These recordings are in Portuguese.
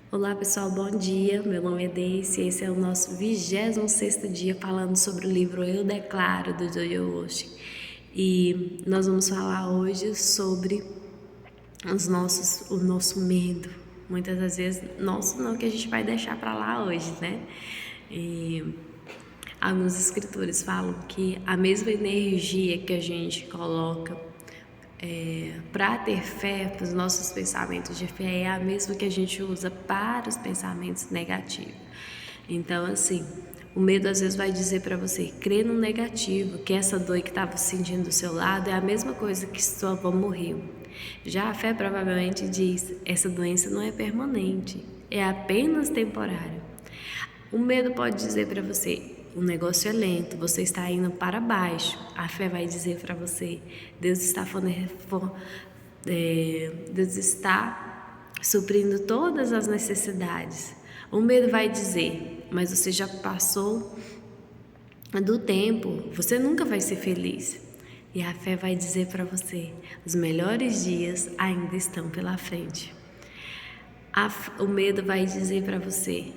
Olá pessoal, bom dia, meu nome é Daisy e esse é o nosso 26º dia falando sobre o livro Eu Declaro, do Joel Osteen. E nós vamos falar hoje sobre o nosso medo. Muitas das vezes, nosso não, que a gente vai deixar para lá hoje, né? E alguns escritores falam que a mesma energia que a gente coloca para ter fé, para os nossos pensamentos de fé, é a mesma que a gente usa para os pensamentos negativos. Então, assim, o medo às vezes vai dizer para você, crê no negativo, que essa dor que estava sentindo do seu lado é a mesma coisa que sua avó morreu. Já a fé provavelmente diz, essa doença não é permanente, é apenas temporária. O medo pode dizer para você, o negócio é lento, você está indo para baixo. A fé vai dizer para você, Deus está suprindo todas as necessidades. O medo vai dizer, mas você já passou do tempo, você nunca vai ser feliz. E a fé vai dizer para você, os melhores dias ainda estão pela frente. O medo vai dizer para você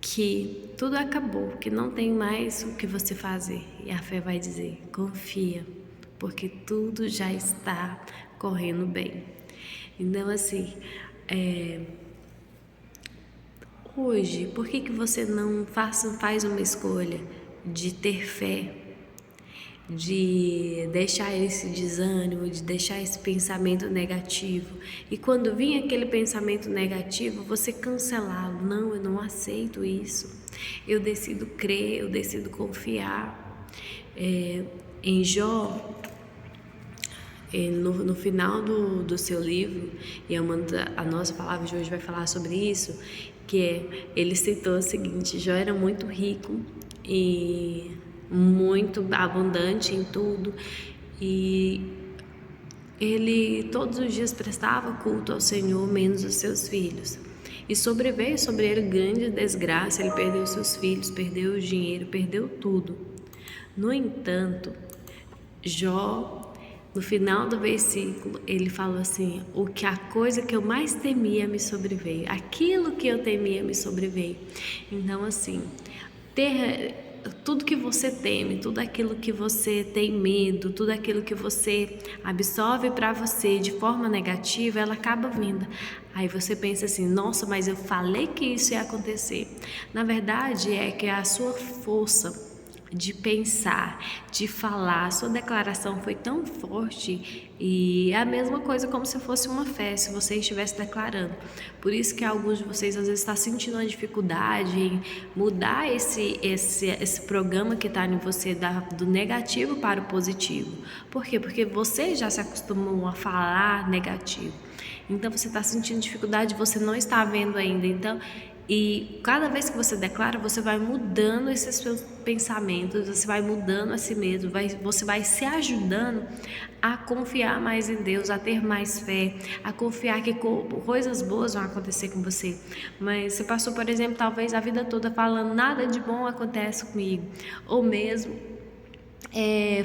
que tudo acabou, que não tem mais o que você fazer. E a fé vai dizer, confia, porque tudo já está correndo bem. Então, assim, hoje, por que você não faz uma escolha de ter fé, de deixar esse desânimo, de deixar esse pensamento negativo, e quando vir aquele pensamento negativo, você cancelá-lo? Não, eu não aceito isso, eu decido crer, eu decido confiar. Em Jó, no final do seu livro, e a nossa palavra de hoje vai falar sobre isso, ele citou o seguinte: Jó era muito rico e muito abundante em tudo, e ele todos os dias prestava culto ao Senhor, menos os seus filhos. E sobreveio sobre ele grande desgraça, ele perdeu seus filhos, perdeu o dinheiro, perdeu tudo. No entanto, Jó, no final do versículo, ele falou assim, a coisa que eu mais temia me sobreveio, aquilo que eu temia me sobreveio. Então, assim, tudo que você teme, tudo aquilo que você tem medo, tudo aquilo que você absorve para você de forma negativa, ela acaba vindo. Aí você pensa assim, nossa, mas eu falei que isso ia acontecer. Na verdade, é que a sua força de pensar, de falar, a sua declaração foi tão forte, e é a mesma coisa como se fosse uma fé, se você estivesse declarando. Por isso que alguns de vocês às vezes estão sentindo uma dificuldade em mudar esse programa que está em você, do negativo para o positivo. Por quê? Porque você já se acostumou a falar negativo. Então você está sentindo dificuldade, você não está vendo ainda. Então, e cada vez que você declara, você vai mudando esses seus pensamentos, você vai mudando a si mesmo, você vai se ajudando a confiar mais em Deus, a ter mais fé, a confiar que coisas boas vão acontecer com você. Mas você passou, por exemplo, talvez a vida toda falando nada de bom acontece comigo, ou mesmo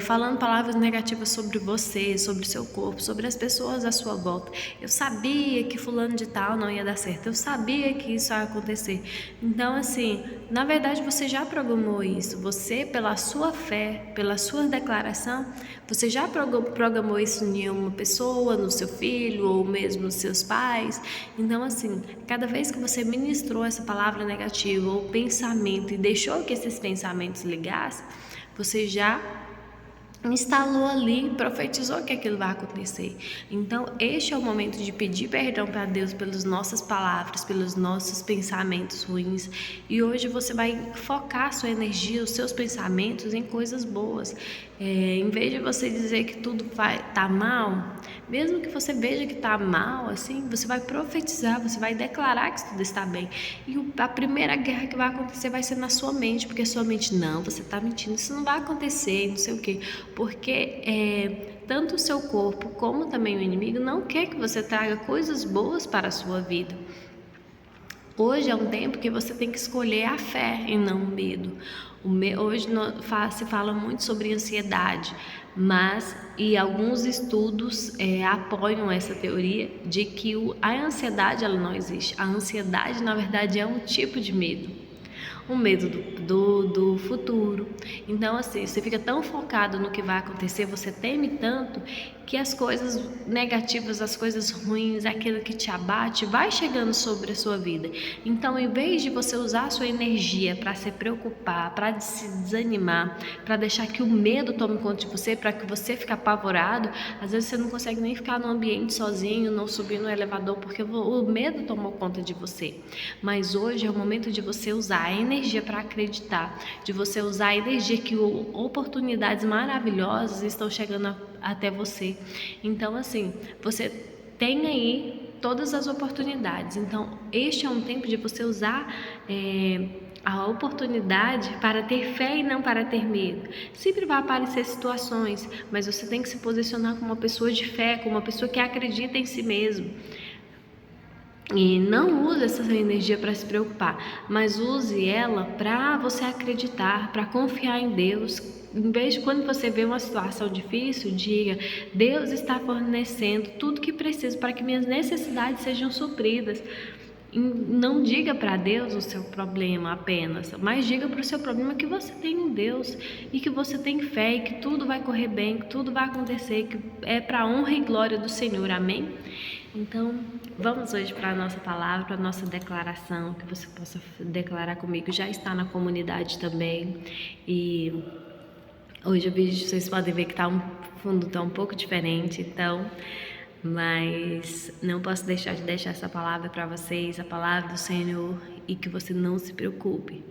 falando palavras negativas sobre você, sobre o seu corpo, sobre as pessoas à sua volta. Eu sabia que fulano de tal não ia dar certo, eu sabia que isso ia acontecer. Então, assim, na verdade você já programou isso. Você, pela sua fé, pela sua declaração, você já programou isso em uma pessoa, no seu filho, ou mesmo nos seus pais. Então, assim, cada vez que você ministrou essa palavra negativa ou pensamento e deixou que esses pensamentos ligassem, você já instalou ali, profetizou que aquilo vai acontecer. Então, este é o momento de pedir perdão para Deus pelas nossas palavras, pelos nossos pensamentos ruins. E hoje você vai focar sua energia, os seus pensamentos em coisas boas. Em vez de você dizer que tudo tá mal, mesmo que você veja que tá mal, assim, você vai profetizar, você vai declarar que tudo está bem. E a primeira guerra que vai acontecer vai ser na sua mente, porque sua mente, não, você tá mentindo, isso não vai acontecer, não sei o quê. Porque tanto o seu corpo como também o inimigo não quer que você traga coisas boas para a sua vida. Hoje é um tempo que você tem que escolher a fé e não o medo. Hoje se fala muito sobre ansiedade, e alguns estudos apoiam essa teoria de que a ansiedade ela não existe. A ansiedade, na verdade, é um tipo de medo. O medo do futuro. Então, assim, você fica tão focado no que vai acontecer, você teme tanto, que as coisas negativas, as coisas ruins, aquilo que te abate, vai chegando sobre a sua vida. Então, em vez de você usar a sua energia para se preocupar, para se desanimar, para deixar que o medo tome conta de você, para que você fique apavorado, às vezes você não consegue nem ficar no ambiente sozinho, não subir no elevador, porque o medo tomou conta de você. Mas hoje é o momento de você usar a energia para acreditar, de você usar a energia que oportunidades maravilhosas estão chegando até você. Então, assim, você tem aí todas as oportunidades. Então, este é um tempo de você usar a oportunidade para ter fé e não para ter medo. Sempre vai aparecer situações, mas você tem que se posicionar como uma pessoa de fé, como uma pessoa que acredita em si mesmo. E não use essa energia para se preocupar, mas use ela para você acreditar, para confiar em Deus. Em vez de quando você vê uma situação difícil, diga: Deus está fornecendo tudo que preciso para que minhas necessidades sejam supridas. Não diga para Deus o seu problema apenas, mas diga para o seu problema que você tem um Deus e que você tem fé e que tudo vai correr bem, que tudo vai acontecer, que é para a honra e glória do Senhor, amém? Então, vamos hoje para a nossa palavra, para a nossa declaração, que você possa declarar comigo. Já está na comunidade também. E hoje o vídeo, vocês podem ver que o fundo está um pouco diferente, então, mas não posso deixar de deixar essa palavra para vocês, a palavra do Senhor, e que você não se preocupe,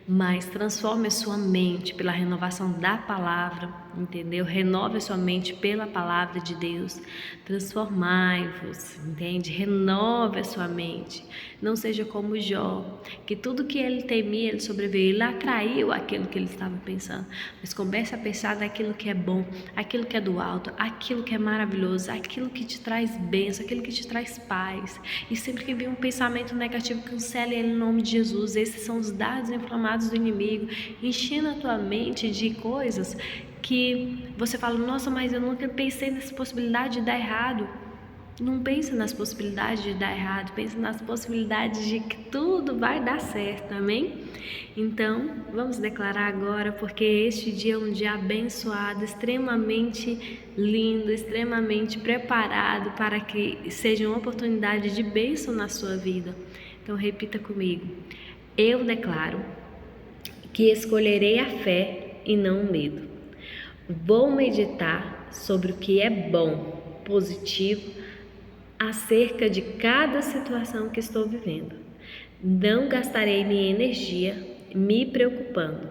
mas transforme a sua mente pela renovação da palavra, entendeu? Renove a sua mente pela palavra de Deus. Transformai-vos, entende? Renove a sua mente. Não seja como Jó, que tudo que ele temia, ele sobreviveu. Ele atraiu aquilo que ele estava pensando. Mas comece a pensar naquilo que é bom, aquilo que é do alto, aquilo que é maravilhoso, aquilo que te traz bênção, aquilo que te traz paz. E sempre que vir um pensamento negativo, cancele ele em nome de Jesus. Esses são os dados inflamados do inimigo, enchendo a tua mente de coisas que você fala: nossa, mas eu nunca pensei nessa possibilidade de dar errado. Não pense nas possibilidades de dar errado, pense nas possibilidades de que tudo vai dar certo, amém? Então, vamos declarar agora, porque este dia é um dia abençoado, extremamente lindo, extremamente preparado para que seja uma oportunidade de bênção na sua vida. Então, repita comigo: eu declaro que escolherei a fé e não o medo. Vou meditar sobre o que é bom, positivo, acerca de cada situação que estou vivendo. Não gastarei minha energia me preocupando,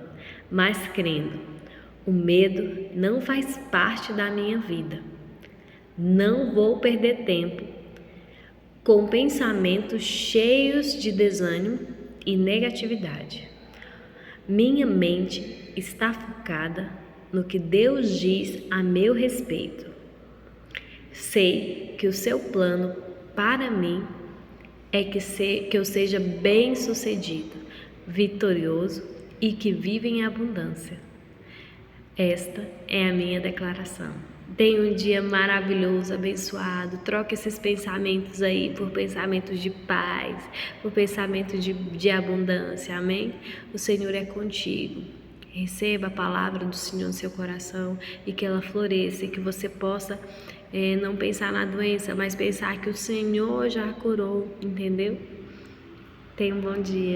mas crendo. O medo não faz parte da minha vida. Não vou perder tempo com pensamentos cheios de desânimo e negatividade. Minha mente está focada no que Deus diz a meu respeito. Sei que o seu plano para mim é que eu seja bem-sucedido, vitorioso e que viva em abundância. Esta é a minha declaração. Tenha um dia maravilhoso, abençoado. Troque esses pensamentos aí por pensamentos de paz, por pensamentos de abundância, amém? O Senhor é contigo. Receba a palavra do Senhor no seu coração e que ela floresça e que você possa não pensar na doença, mas pensar que o Senhor já a curou, entendeu? Tenha um bom dia.